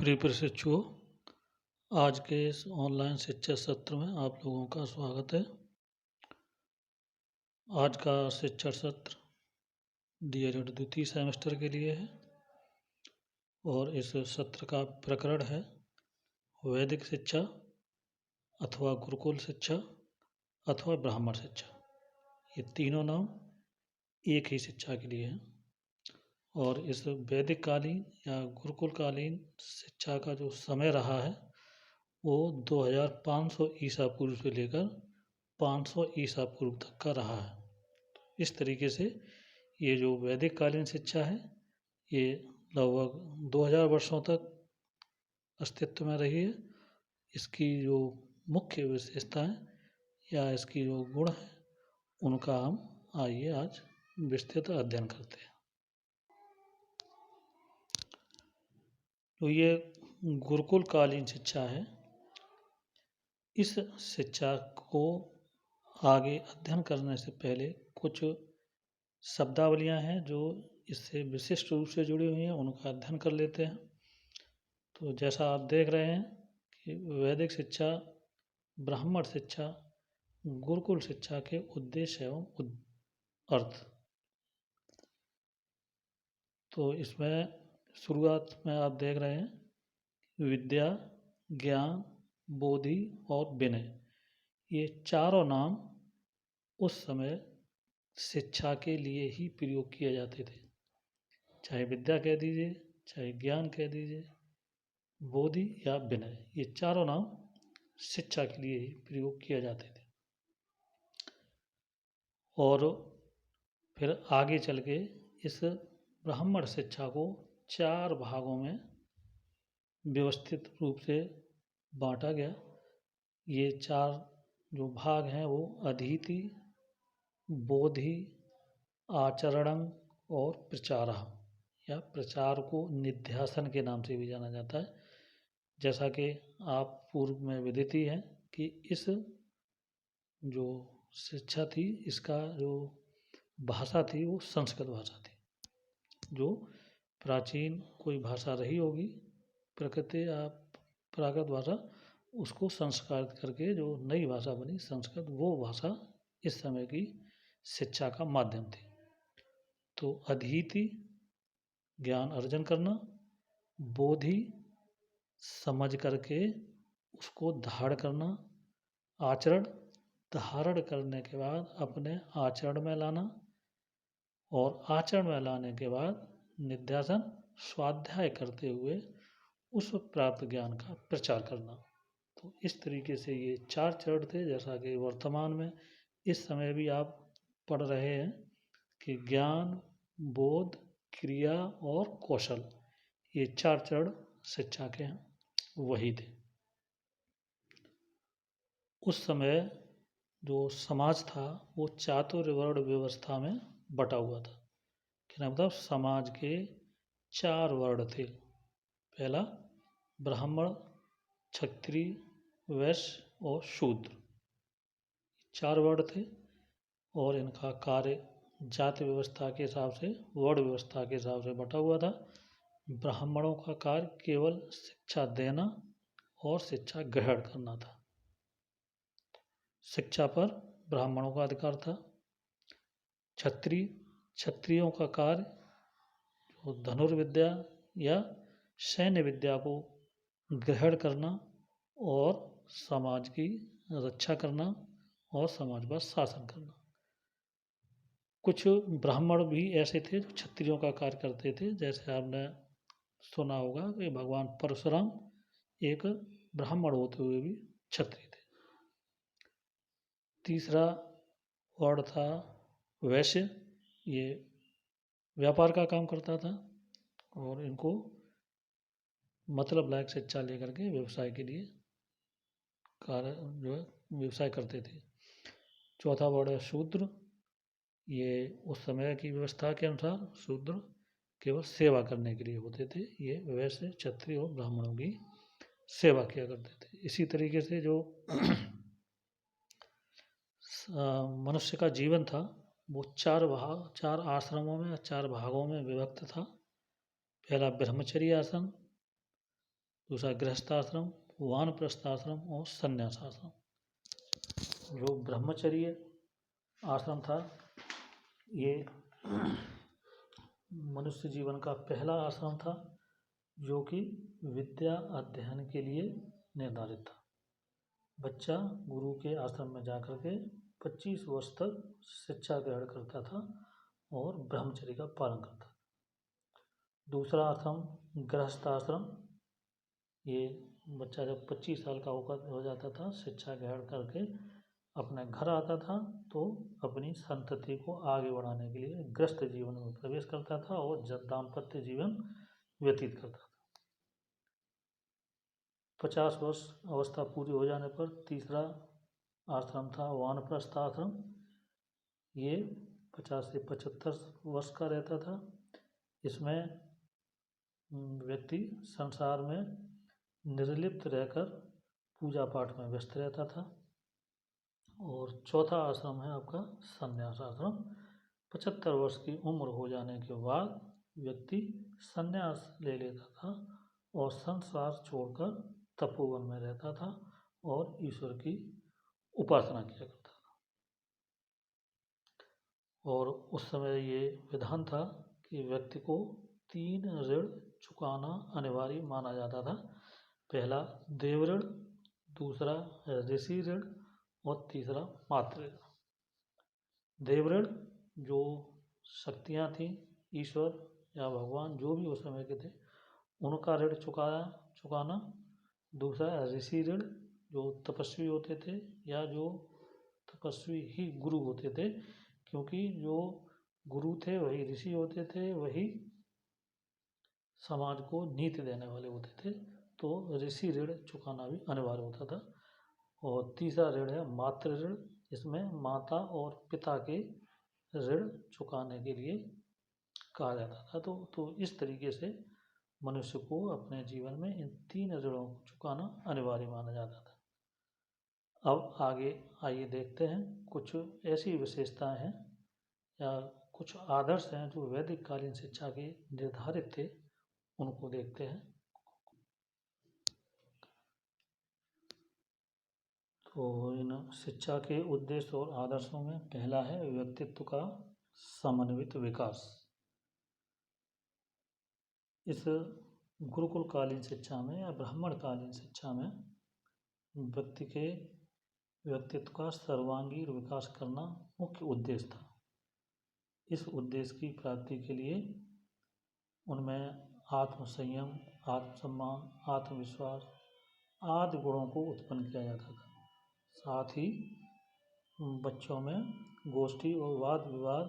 प्रिय प्रशिक्षुओं, आज के इस ऑनलाइन शिक्षा सत्र में आप लोगों का स्वागत है। आज का शिक्षा सत्र डीएलएड द्वितीय सेमेस्टर के लिए है और इस सत्र का प्रकरण है वैदिक शिक्षा अथवा गुरुकुल शिक्षा अथवा ब्राह्मण शिक्षा। ये तीनों नाम एक ही शिक्षा के लिए हैं और इस वैदिक कालीन या गुरुकुल कालीन शिक्षा का जो समय रहा है वो 2500 ईसा पूर्व से लेकर 500 ईसा पूर्व तक का रहा है। इस तरीके से ये जो वैदिक कालीन शिक्षा है ये लगभग 2000 वर्षों तक अस्तित्व में रही है। इसकी जो मुख्य विशेषताएं या इसकी जो गुण है उनका हम आइए आज विस्तृत अध्ययन करते हैं। तो ये गुरुकुल कालीन शिक्षा है। इस शिक्षा को आगे अध्ययन करने से पहले कुछ शब्दावलियां हैं जो इससे विशिष्ट रूप से जुड़ी हुई हैं, उनका अध्ययन कर लेते हैं। तो जैसा आप देख रहे हैं कि वैदिक शिक्षा, ब्राह्मण शिक्षा, गुरुकुल शिक्षा के उद्देश्य एवं अर्थ। तो इसमें शुरुआत में आप देख रहे हैं विद्या, ज्ञान, बोधि और विनय, ये चारों नाम उस समय शिक्षा के लिए ही प्रयोग किए जाते थे। चाहे विद्या कह दीजिए, चाहे ज्ञान कह दीजिए, बोधि या विनय, ये चारों नाम शिक्षा के लिए ही प्रयोग किए जाते थे। और फिर आगे चल के इस ब्राह्मण शिक्षा को 4 भागों में व्यवस्थित रूप से बांटा गया। ये 4 जो भाग हैं वो अधीति, बोधि, आचरणं और प्रचारः या प्रचार को निध्यासन के नाम से भी जाना जाता है। जैसा कि आप पूर्व में विदित ही हैं कि इस जो शिक्षा थी, इसका जो भाषा थी वो संस्कृत भाषा थी। जो प्राचीन कोई भाषा रही होगी, प्रकृति या प्राकृत भाषा, उसको संस्कारित करके जो नई भाषा बनी संस्कृत, वो भाषा इस समय की शिक्षा का माध्यम थी। तो अधीति ज्ञान अर्जन करना, बोधि समझ करके उसको धारण करना, आचरण धारण करने के बाद अपने आचरण में लाना, और आचरण में लाने के बाद निध्यासन स्वाध्याय करते हुए उस प्राप्त ज्ञान का प्रचार करना। तो इस तरीके से ये 4 चरण थे। जैसा कि वर्तमान में इस समय भी आप पढ़ रहे हैं कि ज्ञान, बोध, क्रिया और कौशल, ये 4 चरण शिक्षा के हैं, वही थे। उस समय जो समाज था वो चातुर्वर्ण व्यवस्था में बटा हुआ था। क्या मतलब समाज के 4 वर्ण थे। पहला ब्राह्मण, क्षत्रिय, वैश्य और शूद्र, 4 वर्ण थे और इनका कार्य जाति व्यवस्था के हिसाब से, वर्ण व्यवस्था के हिसाब से बटा हुआ था। ब्राह्मणों का कार्य केवल शिक्षा देना और शिक्षा ग्रहण करना था। शिक्षा पर ब्राह्मणों का अधिकार था। क्षत्रियों का कार्य जो धनुर्विद्या या सैन्य विद्या को ग्रहण करना और समाज की रक्षा करना और समाज पर शासन करना। कुछ ब्राह्मण भी ऐसे थे जो क्षत्रियों का कार्य करते थे। जैसे आपने सुना होगा कि भगवान परशुराम एक ब्राह्मण होते हुए भी क्षत्रिय थे। तीसरा वर्ण था वैश्य। ये व्यापार का काम करता था और इनको मतलब लायक शिक्षा लेकर के व्यवसाय के लिए कार्य जो है व्यवसाय करते थे। चौथा वर्ण है शूद्र। ये उस समय की व्यवस्था के अनुसार शूद्र केवल सेवा करने के लिए होते थे। ये वैश्य, क्षत्रिय और ब्राह्मणों की सेवा किया करते थे। इसी तरीके से जो मनुष्य का जीवन था वो 4 आश्रमों में, 4 भागों में विभक्त था। पहला ब्रह्मचर्य आश्रम, दूसरा गृहस्थाश्रम, वानप्रस्थाश्रम और संन्यासाश्रम। जो ब्रह्मचर्य आश्रम था ये मनुष्य जीवन का पहला आश्रम था जो कि विद्या अध्ययन के लिए निर्धारित था। बच्चा गुरु के आश्रम में जाकर के 25 वर्ष तक शिक्षा ग्रहण करता था और ब्रह्मचर्य का पालन करता था। दूसरा आश्रम गृहस्थाश्रम, ये बच्चा जब 25 साल का हो जाता था, शिक्षा ग्रहण करके अपने घर आता था तो अपनी संतति को आगे बढ़ाने के लिए गृहस्थ जीवन में प्रवेश करता था और दाम्पत्य जीवन व्यतीत करता था। 50 वर्ष अवस्था पूरी हो जाने पर तीसरा आश्रम था वानप्रस्थ आश्रम। ये 50 से 75 वर्ष का रहता था। इसमें व्यक्ति संसार में निर्लिप्त रहकर पूजा पाठ में व्यस्त रहता था। और चौथा आश्रम है आपका संन्यास आश्रम। 75 वर्ष की उम्र हो जाने के बाद व्यक्ति संन्यास ले लेता था और संसार छोड़कर तपोवन में रहता था और ईश्वर की उपासना किया करता था। और उस समय ये विधान था कि व्यक्ति को 3 ऋण चुकाना अनिवार्य माना जाता था। पहला देव ऋण, दूसरा ऋषि ऋण और तीसरा मातृ ऋण। देव ऋण जो शक्तियाँ थीं, ईश्वर या भगवान जो भी उस समय के थे, उनका ऋण चुकाना। दूसरा ऋषि ऋण, जो तपस्वी होते थे या जो तपस्वी ही गुरु होते थे, क्योंकि जो गुरु थे वही ऋषि होते थे, वही समाज को नीति देने वाले होते थे, तो ऋषि ऋण चुकाना भी अनिवार्य होता था। और तीसरा ऋण है मातृ ऋण, इसमें माता और पिता के ऋण चुकाने के लिए कहा जाता था। तो इस तरीके से मनुष्य को अपने जीवन में इन 3 ऋणों को चुकाना अनिवार्य माना जाता था। अब आगे आइए देखते हैं कुछ ऐसी विशेषताएं हैं या कुछ आदर्श हैं जो वैदिक कालीन शिक्षा के निर्धारित थे, उनको देखते हैं। तो इन शिक्षा के उद्देश्य और आदर्शों में पहला है व्यक्तित्व का समन्वित विकास। इस गुरुकुल कालीन शिक्षा में या ब्राह्मण कालीन शिक्षा में व्यक्ति के व्यक्तित्व का सर्वांगीण विकास करना मुख्य उद्देश्य था। इस उद्देश्य की प्राप्ति के लिए उनमें आत्मसंयम, आत्मसम्मान, आत्मविश्वास आदि गुणों को उत्पन्न किया जाता था। साथ ही बच्चों में गोष्ठी और वाद विवाद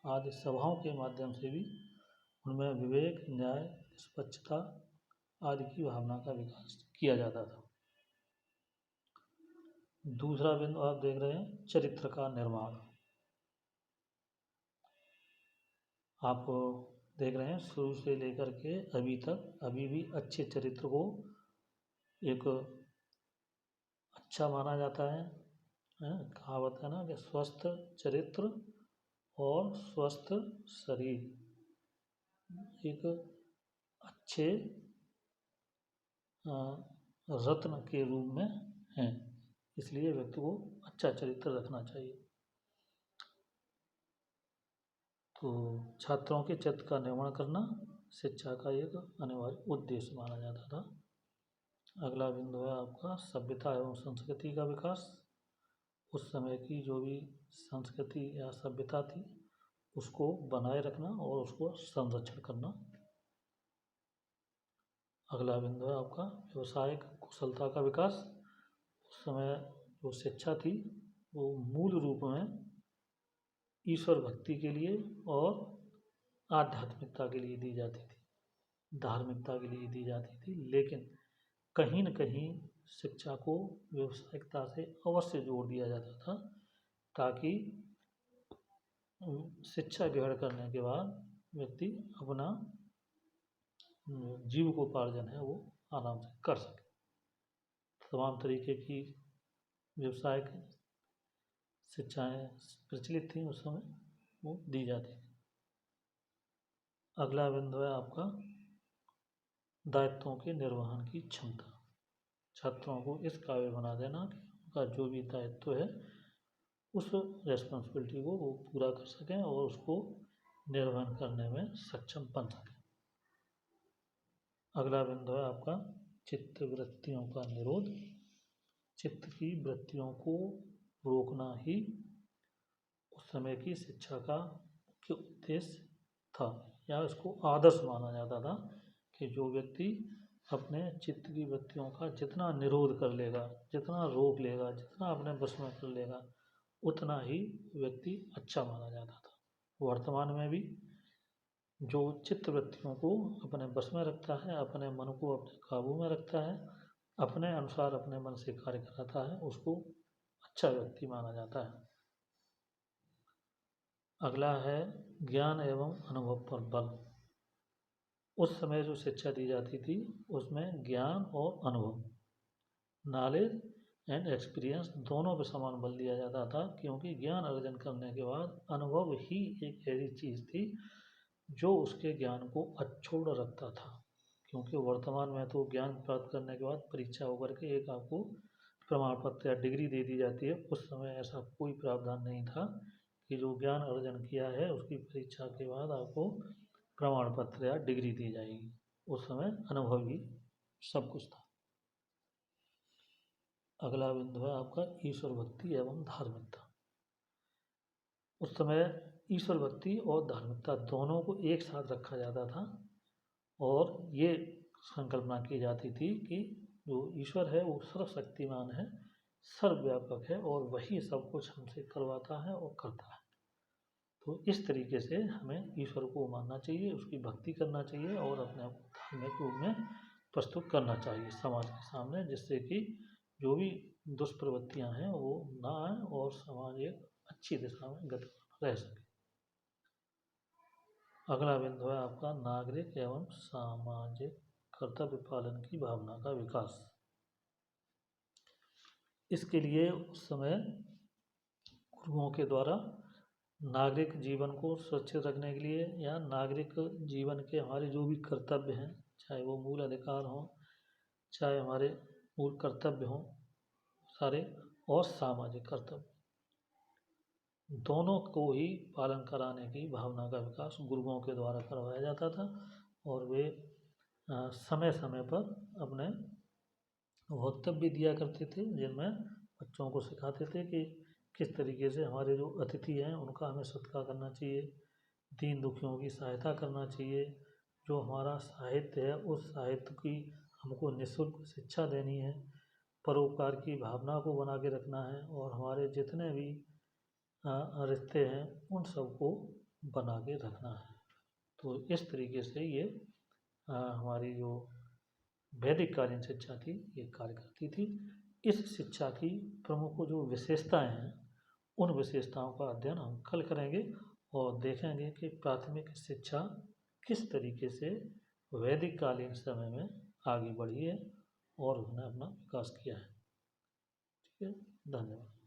आदि सभाओं के माध्यम से भी उनमें विवेक, न्याय, निष्पक्षता आदि की भावना का विकास किया जाता था। दूसरा बिंदु आप देख रहे हैं चरित्र का निर्माण। आप देख रहे हैं शुरू से लेकर के अभी तक अभी भी अच्छे चरित्र को एक अच्छा माना जाता है। कहावत है ना कि स्वस्थ चरित्र और स्वस्थ शरीर एक अच्छे रत्न के रूप में हैं, इसलिए व्यक्ति को अच्छा चरित्र रखना चाहिए। तो छात्रों के चरित्र का निर्माण करना शिक्षा का एक अनिवार्य उद्देश्य माना जाता था। अगला बिंदु है आपका सभ्यता एवं संस्कृति का विकास। उस समय की जो भी संस्कृति या सभ्यता थी उसको बनाए रखना और उसको संरक्षण करना। अगला बिंदु है आपका व्यवसायिक कुशलता का विकास। उस समय जो शिक्षा थी वो मूल रूप में ईश्वर भक्ति के लिए और आध्यात्मिकता के लिए दी जाती थी, धार्मिकता के लिए दी जाती थी, लेकिन कहीं न कहीं शिक्षा को व्यावसायिकता से अवश्य जोड़ दिया जाता था ताकि शिक्षा ग्रहण करने के बाद व्यक्ति अपना जीविकोपार्जन है वो आराम से कर सके। तमाम तरीके की व्यावसायिक शिक्षाएं प्रचलित थी उस समय, वो दी जाती थी। अगला बिंदु है आपका दायित्वों के निर्वहन की क्षमता। छात्रों को इस काबिल बना देना कि उनका जो भी दायित्व है उस रेस्पॉन्सिबिलिटी को वो पूरा कर सकें और उसको निर्वहन करने में सक्षम बन सकें। अगला बिंदु है आपका चित्त वृत्तियों का निरोध। चित्त की वृत्तियों को रोकना ही उस समय की शिक्षा का मुख्य उद्देश्य था, या इसको आदर्श माना जाता था कि जो व्यक्ति अपने चित्त की वृत्तियों का जितना निरोध कर लेगा, जितना रोक लेगा, जितना अपने बस में कर लेगा, उतना ही व्यक्ति अच्छा माना जाता था। वर्तमान में भी जो चित्त वृत्तियों को अपने बस में रखता है, अपने मन को अपने काबू में रखता है, अपने अनुसार अपने मन से कार्य कराता है, उसको अच्छा व्यक्ति माना जाता है। अगला है ज्ञान एवं अनुभव पर बल। उस समय जो शिक्षा दी जाती थी उसमें ज्ञान और अनुभव, नॉलेज एंड एक्सपीरियंस दोनों पे समान बल दिया जाता था, क्योंकि ज्ञान अर्जन करने के बाद अनुभव ही एक ऐसी चीज़ थी जो उसके ज्ञान को अछोड़ रखता था। क्योंकि वर्तमान में तो ज्ञान प्राप्त करने के बाद परीक्षा होकर के एक आपको प्रमाण पत्र या डिग्री दे दी जाती है। उस समय ऐसा कोई प्रावधान नहीं था कि जो ज्ञान अर्जन किया है उसकी परीक्षा के बाद आपको प्रमाण पत्र या डिग्री दी जाएगी। उस समय अनुभव ही सब कुछ था। अगला बिंदु है आपका ईश्वर भक्ति एवं धार्मिकता। उस समय ईश्वर भक्ति और धार्मिकता दोनों को एक साथ रखा जाता था और ये संकल्पना की जाती थी कि जो ईश्वर है वो सर्वशक्तिमान है, सर्वव्यापक है और वही सब कुछ हमसे करवाता है और करता है। तो इस तरीके से हमें ईश्वर को मानना चाहिए, उसकी भक्ति करना चाहिए और अपने आप को धार्मिक रूप में प्रस्तुत करना चाहिए समाज के सामने, जिससे कि जो भी दुष्प्रवृत्तियां हैं वो ना आए और समाज एक अच्छी दिशा में गति रह सके। अगला बिंदु है आपका नागरिक एवं सामाजिक कर्तव्य पालन की भावना का विकास। इसके लिए उस समय गुरुओं के द्वारा नागरिक जीवन को सुरक्षित रखने के लिए या नागरिक जीवन के हमारे जो भी कर्तव्य हैं, चाहे वो मूल अधिकार हों, चाहे हमारे मूल कर्तव्य हों सारे, और सामाजिक कर्तव्य, दोनों को ही पालन कराने की भावना का विकास गुरुओं के द्वारा करवाया जाता था। और वे समय समय पर अपने वक्तव्य दिया करते थे, जिनमें बच्चों को सिखाते थे कि किस तरीके से हमारे जो अतिथि हैं उनका हमें सत्कार करना चाहिए, दीन दुखियों की सहायता करना चाहिए, जो हमारा साहित्य है उस साहित्य की हमको निःशुल्क शिक्षा देनी है, परोपकार की भावना को बना के रखना है और हमारे जितने भी रिश्ते हैं उन सबको बना के रखना है। तो इस तरीके से ये हमारी जो वैदिक कालीन शिक्षा थी ये कार्य करती थी। इस शिक्षा की प्रमुख जो विशेषताएं हैं उन विशेषताओं का अध्ययन हम कल करेंगे और देखेंगे कि प्राथमिक शिक्षा किस तरीके से वैदिक कालीन समय में आगे बढ़ी है और उन्होंने अपना विकास किया है। ठीक है, धन्यवाद।